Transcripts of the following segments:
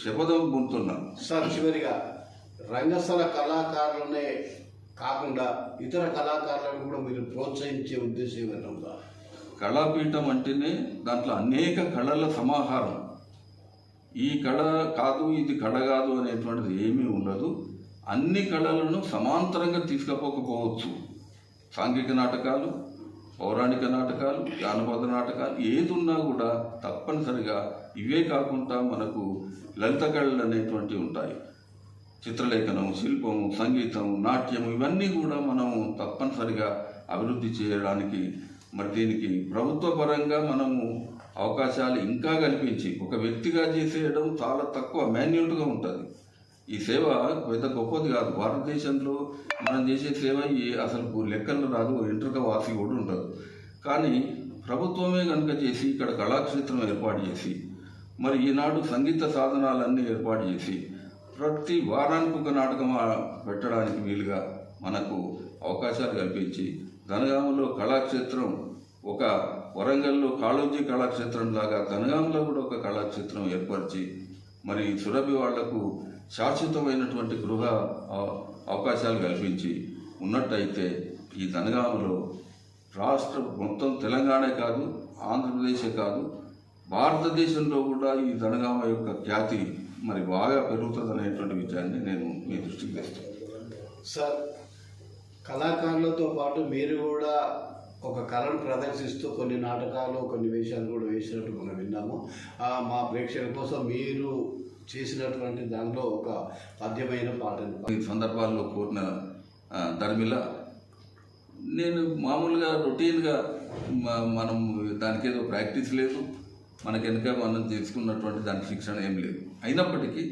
శపథం పొందుతున్నాను. సార్, చివరిగా రంగస్థల కళాకారులనే కాకుండా ఇతర కళాకారులను కూడా మీరు ప్రోత్సహించే ఉద్దేశం ఏమైనా ఉందా? కళాపీఠం అంటేనే దాంట్లో అనేక కళల సమాహారం. ఈ కళ కాదు, ఇది కళ కాదు అనేటువంటిది ఏమీ ఉండదు. అన్ని కళలను సమాంతరంగా తీసుకుపోకపోవచ్చు. సాంఘిక నాటకాలు, పౌరాణిక నాటకాలు, జానపద నాటకాలు ఏది ఉన్నా కూడా తప్పనిసరిగా ఇవే కాకుండా మనకు లలిత కళలు అనేటువంటివి ఉంటాయి. చిత్రలేఖనం, శిల్పం, సంగీతం, నాట్యం ఇవన్నీ కూడా మనము తప్పనిసరిగా అభివృద్ధి చేయడానికి మరి దీనికి ప్రభుత్వ పరంగా మనము అవకాశాలు ఇంకా కల్పించి ఒక వ్యక్తిగా చేసేయడం చాలా తక్కువ, మాన్యూట్గా ఉంటుంది. ఈ సేవ పెద్ద గొప్పది కాదు. భారతదేశంలో మనం చేసే సేవ అసలు లెక్కలు రాదు, ఎంట్రుక వాసి కూడా ఉండదు. కానీ ప్రభుత్వమే కనుక చేసి ఇక్కడ కళాక్షేత్రం ఏర్పాటు చేసి మరి ఈనాడు సంగీత సాధనాలన్నీ ఏర్పాటు చేసి ప్రతి వారానికి ఒక నాటకం పెట్టడానికి వీలుగా మనకు అవకాశాలు కల్పించి జనగామలో కళాక్షేత్రం ఒక వరంగల్లో కాళోజీ కళాక్షేత్రం లాగా జనగామలో కూడా ఒక కళాక్షేత్రం ఏర్పరిచి మరి సురభి వాళ్లకు శాశ్వతమైనటువంటి గృహ అవకాశాలు కల్పించి ఉన్నట్టయితే ఈ జనగామలో రాష్ట్ర మొత్తం తెలంగాణే కాదు, ఆంధ్రప్రదేశే కాదు, భారతదేశంలో కూడా ఈ జనగామ యొక్క ఖ్యాతి మరి బాగా పెరుగుతుంది అనేటువంటి విషయాన్ని నేను మీ దృష్టికి తెస్తాను. సార్, కళాకారులతో పాటు మీరు కూడా ఒక కళను ప్రదర్శిస్తూ కొన్ని నాటకాలు, కొన్ని వేషాలు కూడా వేసినట్టు మనం విన్నాము. మా ప్రేక్షకుల కోసం మీరు చేసినటువంటి దానిలో ఒక పద్యమైన పాటను ఈ సందర్భాల్లో కోరిన ధర్మిల నేను మామూలుగా రొటీన్గా మనం దానికి ఏదో ప్రాక్టీస్ లేదు, మనకెనక మనం చేసుకున్నటువంటి దాని శిక్షణ ఏం లేదు. అయినప్పటికీ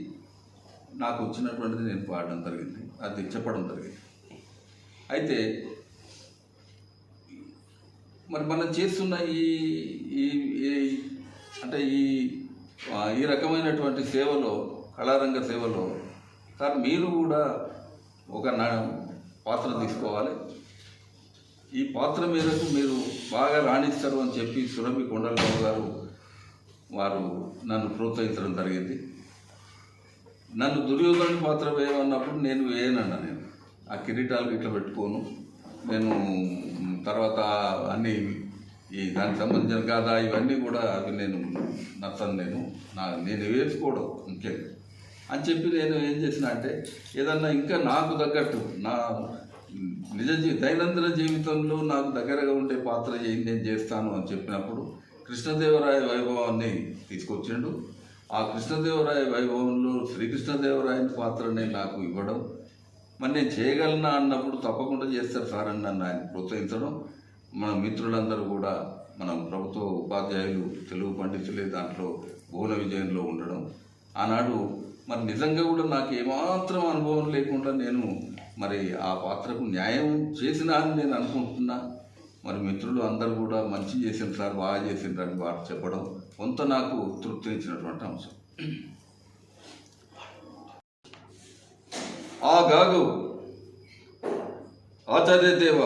నాకు వచ్చినటువంటిది నేను పాడడం జరిగింది, అది చెప్పడం జరిగింది. అయితే మరి మనం చేస్తున్న అంటే ఈ రకమైనటువంటి సేవలో, కళారంగ సేవలో సార్ మీరు కూడా ఒక పాత్ర తీసుకోవాలి. ఈ పాత్ర మేరకు మీరు బాగా రాణిస్తారు అని చెప్పి సురభి కొండలరావు గారు వారు నన్ను ప్రోత్సహించడం జరిగింది. నన్ను దుర్యోధనుడి పాత్ర వేయమన్నప్పుడు నేను వేయనన్నా, నేను ఆ కిరీటాలు ఇట్లా పెట్టుకోను, నేను తర్వాత అన్నీ దానికి సంబంధించిన కాదా ఇవన్నీ కూడా అవి నేను నచ్చను, నేను వేసుకోవడం ముఖ్యంగా అని చెప్పి నేను ఏం చేసిన అంటే ఏదన్నా ఇంకా నాకు తగ్గట్టు నా దైనందిన జీవితంలో నాకు దగ్గరగా ఉండే పాత్ర ఏం నేను చేస్తాను అని చెప్పినప్పుడు కృష్ణదేవరాయ వైభవాన్ని తీసుకొచ్చిండు. ఆ కృష్ణదేవరాయ వైభవంలో శ్రీకృష్ణదేవరాయని పాత్రని నాకు ఇవ్వడం, మరి నేను చేయగలనా అన్నప్పుడు తప్పకుండా చేస్తారు సార్ అని నన్ను ఆయన ప్రోత్సహించడం. మన మిత్రులందరూ కూడా మనం ప్రభుత్వ ఉపాధ్యాయులు, తెలుగు పండితులే దాంట్లో భువన విజయంలో ఉండడం, ఆనాడు మరి నిజంగా కూడా నాకు ఏమాత్రం అనుభవం లేకుండా నేను మరి ఆ పాత్రకు న్యాయం చేసినా అని నేను అనుకుంటున్నా. మరి మిత్రులు అందరూ కూడా మంచి చేసిన సార్, బాగా చేసిండ్రని వారు చెప్పడం కొంత నాకు తృప్తినిచ్చినటువంటి అంశం. ఆ గాగు ఆచార్యదేవ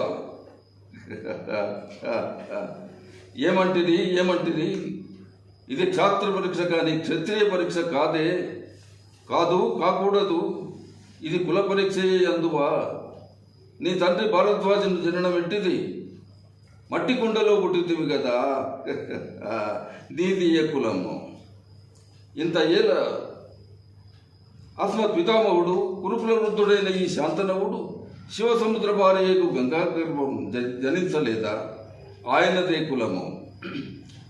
ఏమంటిది ఇది క్షాత్ర పరీక్ష కానీ క్షత్రియ పరీక్ష కాకూడదు, ఇది కుల పరీక్షయే అందువా? నీ తండ్రి భారద్వాజుని జననం ఎట్టిది, మట్టి కుండలో పుట్టితివి కదా, నీది ఏ కులము? ఇంత ఏల అస్మత్ పితామహుడు కురుకుల వృద్ధుడైన ఈ శాంతనవుడు శివసముద్ర భార్యకు గంగాగర్భం జనించలేదా? ఆయనదే కులము.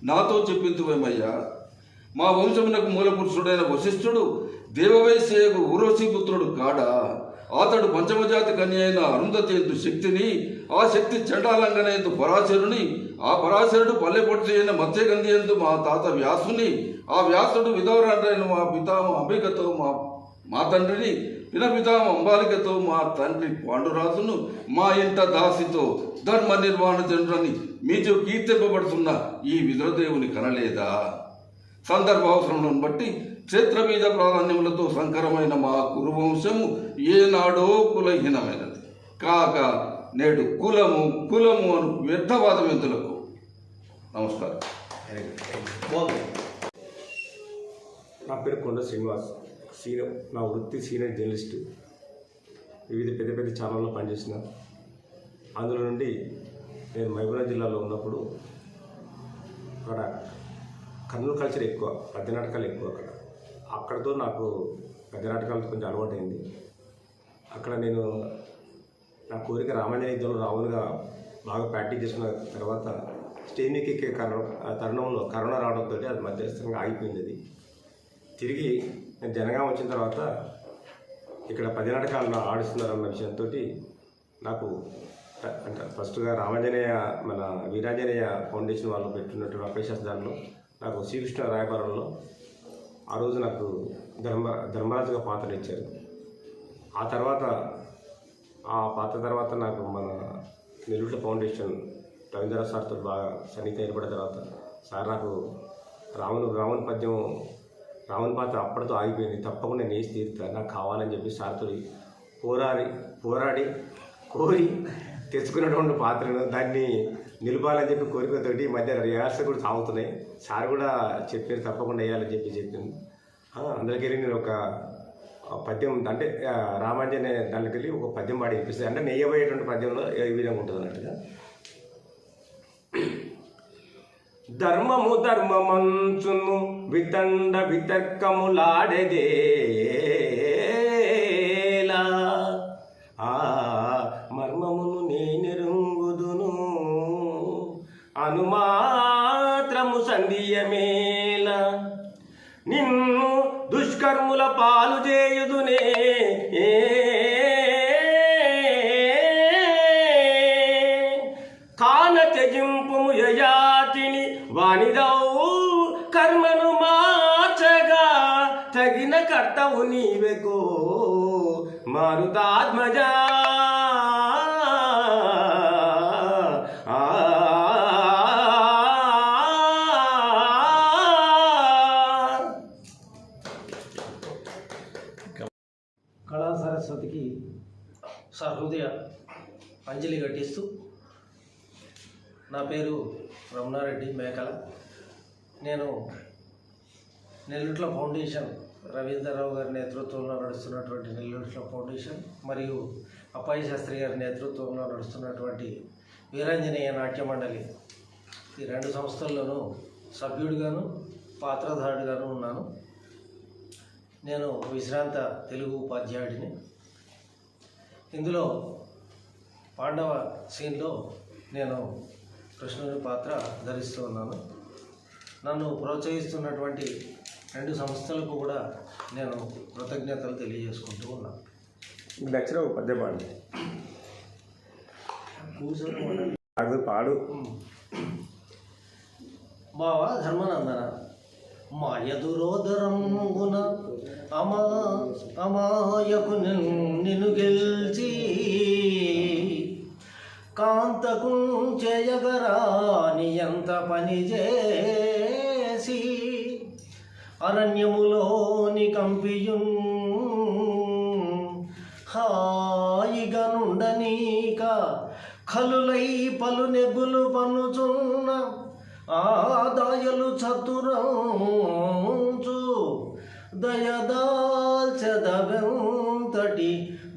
నాతో చెప్పింతువేమయ్యా, మా వంశమునకు మూలపురుషుడైన వశిష్ఠుడు దేవవైశ్యకు ఊర్వశీపుత్రుడు కాడా? అతడు పంచమజాతి కన్య అయిన అరుంధతి ఎందు శక్తిని, ఆ శక్తి చండాలంగన ఎందు పరాశరుని, ఆ పరాశరుడు పల్లెపొట్టి అయిన మత్స్యగంధి ఎందు మా తాత వ్యాసుని, ఆ వ్యాసుడు విధవరాండ్రైన మా పితామ అంబికతో మా తండ్రిని, పినపితామ అంబాలికతో మా తండ్రి పాండురాజును, మా ఇంట దాసితో ధర్మ నిర్వహణ చంద్రని మీతో కీర్తింపబడుతున్న ఈ విదురదేవుని కనలేదా? సందర్భావసరములను బట్టి క్షేత్రబీజ ప్రాధాన్యములతో సంకరమైన మా కురువంశము ఏనాడో కులహీనమైనది కాక నేడు కులము అను వ్యర్థవాదమెంతులకు నమస్కారం. నా పేరు కొండ శ్రీనివాస్. నా వృత్తి సీనియర్ జర్నలిస్టు. వివిధ పెద్ద పెద్ద ఛానల్లో పనిచేసిన. అందులో నుండి నేను మహబూబ్నగర్ జిల్లాలో ఉన్నప్పుడు అక్కడ కర్నూలు కల్చర్ ఎక్కువ, పద్య నాటకాలు ఎక్కువ. అక్కడతో నాకు పద్య నాటకాలతో కొంచెం అలవాటైంది. అక్కడ నేను నా కోరిక రామాంజనేయ యుద్ధంలో రావణుగా బాగా ప్రాక్టీస్ చేసుకున్న తర్వాత స్టేజ్ ఎక్కే తరుణంలో కరోనా రావడంతో అది మధ్యస్థంగా ఆగిపోయింది. అది తిరిగి నేను జనగాం వచ్చిన తర్వాత ఇక్కడ పద్య నాటకాలను ఆడిస్తున్నారన్న విషయంతో నాకు అంటే ఫస్ట్గా రామాంజనేయ మన వీరాంజనేయ ఫౌండేషన్ వాళ్ళు పెట్టినటువంటి అపేశాస్త్రాల్లో నాకు శ్రీకృష్ణ రాయబారంలో ఆ రోజు నాకు ధర్మరాజుగా పాత్ర ఇచ్చారు. ఆ పాత్ర తర్వాత నాకు మన నెల్లూరు ఫౌండేషన్ రవీంద్రనాథ్ సార్తో బాగా సన్నిహితం ఏర్పడిన తర్వాత సార్ నాకు రావణ్ పాత్ర అప్పటితో ఆగిపోయింది, తప్పకుండా నేను వేసి తీరుతా, నాకు కావాలని చెప్పి సార్తో పోరాడి కోరి తెచ్చుకున్నటువంటి పాత్రను దాన్ని నిలపాలని చెప్పి కోరికతోటి మధ్య రిహార్సల్ కూడా సాగుతున్నాయి. సార్ కూడా చెప్పారు తప్పకుండా వేయాలని చెప్పింది. అందులోకి వెళ్ళి నేను ఒక పద్యం అంటే రామాంజనేయ దాంట్లోకి వెళ్ళి ఒక పద్యం పాడి వినిపిస్తుంది. అంటే నెయ్యబోయేటువంటి పద్యంలో ఏ విధంగా ఉంటుంది అన్నట్టుగా, ధర్మము ధర్మమంచును వితండ వితర్కములాడేదేలా మర్మమును నేనెరుంగుదును అనుమాత్రము సంధియమేల నిన్ను దుష్కర్ముల పాలు చేయుదునే కాన త్యజింపుము యయాతిని వానిదవు కర్మను మార్చగా తగిన కర్తవు నీవెకో మారుతాత్మజా కళా సరస్వతికి సహృదయ అంజలి ఘటిస్తూ, నా పేరు రమణారెడ్డి మేకల. నేను నెల్లూట్ల ఫౌండేషన్, రవీంద్రరావు గారి నేతృత్వంలో నడుస్తున్నటువంటి నెల్లూట్ల ఫౌండేషన్ మరియు అప్పాయి శాస్త్రి గారి నేతృత్వంలో నడుస్తున్నటువంటి వీరాంజనేయ నాట్య మండలి, ఈ రెండు సంస్థల్లోనూ సభ్యుడిగాను పాత్రధారుడిగాను ఉన్నాను. నేను విశ్రాంత తెలుగు ఉపాధ్యాయుడిని. ఇందులో పాండవ సీన్లో నేను కృష్ణుని పాత్ర ధరిస్తూ ఉన్నాను. నన్ను ప్రోత్సహిస్తున్నటువంటి రెండు సంస్థలకు కూడా నేను కృతజ్ఞతలు తెలియజేసుకుంటూ ఉన్నాను. నచ్చిన ఒక పద్యం పాడు. కూర్చొని పాడు. బావా ధర్మనందన, మాయదురోదరంగున అమాయకు నిన్ను గెల్చి కాంతకు చేయగరాని ఎంత పని చేసి అరణ్యములోని కంపియున్ హాయిగా నుండనీక కలులై పలు నెగ్గులు పన్నుచున్న ఆదాయలు చతురంచు దయదాల్చదవంతటి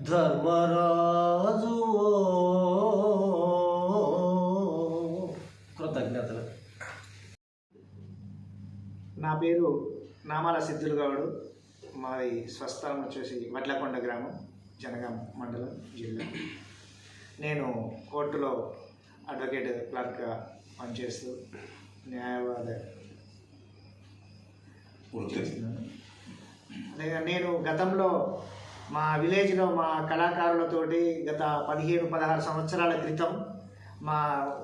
ధర్మరాజు. కృతజ్ఞతలు. నా పేరు నామాల సిద్ధులు గౌడు. మాది స్వస్థలం వచ్చేసి వడ్లకొండ గ్రామం, జనగాం మండలం, జిల్లా. నేను కోర్టులో అడ్వకేట్ క్లర్క్గా పనిచేస్తూ న్యాయవాద చేస్తున్నాను. నేను గతంలో మా విలేజ్లో మా కళాకారులతోటి గత 15-16 సంవత్సరాల క్రితం మా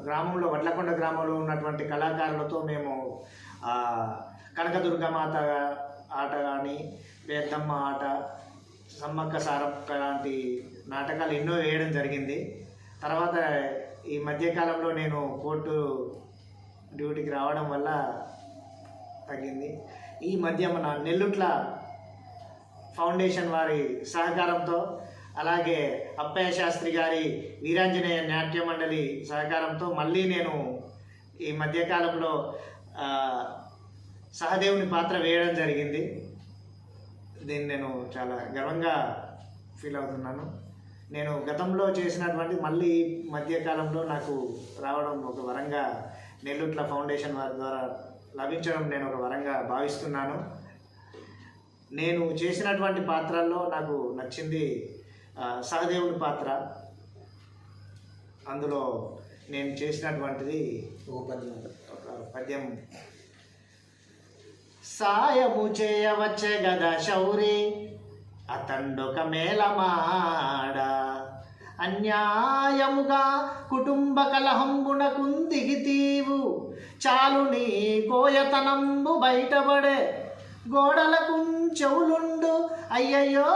గ్రామంలో, వడ్లకొండ గ్రామంలో ఉన్నటువంటి కళాకారులతో మేము కనకదుర్గమాత ఆట కానీ, పెద్దమ్మ ఆట, సమ్మక్క సారక్క లాంటి నాటకాలు ఎన్నో వేయడం జరిగింది. తర్వాత ఈ మధ్యకాలంలో నేను కోర్టు డ్యూటీకి రావడం వల్ల తగ్గింది. ఈ మధ్య మన నెల్లుట్ల ఫౌండేషన్ వారి సహకారంతో, అలాగే అప్పయ్య శాస్త్రి గారి వీరాంజనేయ నాట్య మండలి సహకారంతో మళ్ళీ నేను ఈ మధ్యకాలంలో సహదేవుని పాత్ర వేయడం జరిగింది. దీన్ని నేను చాలా గర్వంగా ఫీల్ అవుతున్నాను. నేను గతంలో చేసినటువంటి మళ్ళీ ఈ మధ్యకాలంలో నాకు రావడం ఒక వరంగా, నెల్లుట్ల ఫౌండేషన్ వారి ద్వారా లభించడం నేను ఒక వరంగా భావిస్తున్నాను. నేను చేసినటువంటి పాత్రల్లో నాకు నచ్చింది సహదేవుని పాత్ర. అందులో నేను చేసినటువంటిది ఒక పద్యం. సాయము చేయవచ్చే గద శౌరి అతండొక మేళమాడ, అన్యాయముగా కుటుంబ కలహంబున కుందిగితీవు, చాలు నీ కోయతనంబు బయటపడే, గోడలకు చెవులుండు అయ్యయ్యో,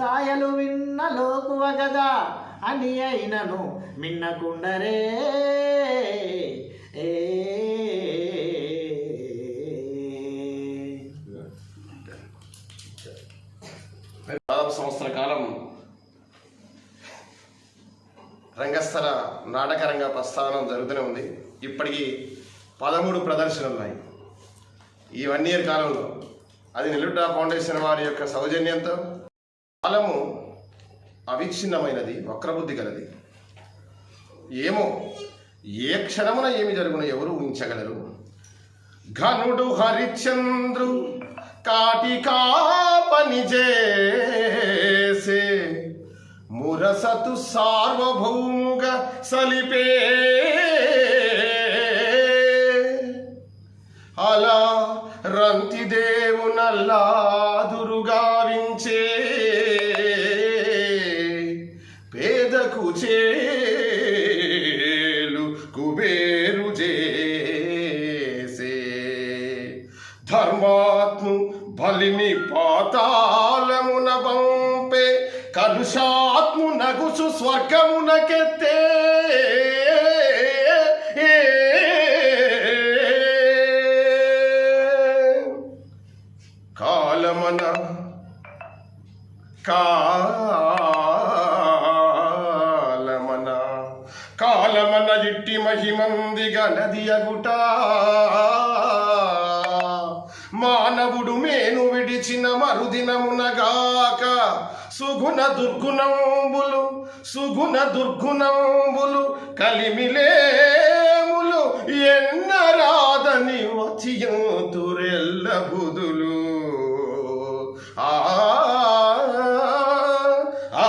దాయలు విన్న లోకువ గదా అని అయినను మిన్నకుండరే. దాదాపు సంవత్సర కాలం రంగస్థల నాటకరంగ ప్రస్థానం జరుగుతూనే ఉంది. ఇప్పటికీ 13 ప్రదర్శనలు ఉన్నాయి ఈ 1 year కాలంలో. అది నెల్లుట్ల ఫౌండేషన్ వారి యొక్క సౌజన్యంతో. కాలము అవిచ్ఛిన్నమైనది, వక్రబుద్ధి గలది. ఏమో ఏ క్షణమున ఏమి జరుగునో ఎవరు ఊహించగలరు. ఘనుడు హరిశ్చంద్రు కాటికా పని చేసే, మురసతు సార్వభౌముగా సలిపే, అలా రంతిదేవునల్లాదురుగావించే, పేదకు చేలు కుబేరు చేసే, ధర్మాత్ము బలిని పాతాళమున పంపే, కలుషాత్ము నగుసు స్వర్గమునకెత్తే, కాలమన కాలమన ఇట్టి మహిమందిగా నది అగుట, మానవుడు మేను విడిచిన మరుదినమునగాక, సుగుణ దుర్గుణంబులు కలిమిలేములు ఎన్నరాదని వచియంతురెల్ల బుదులు. ఆ ఆ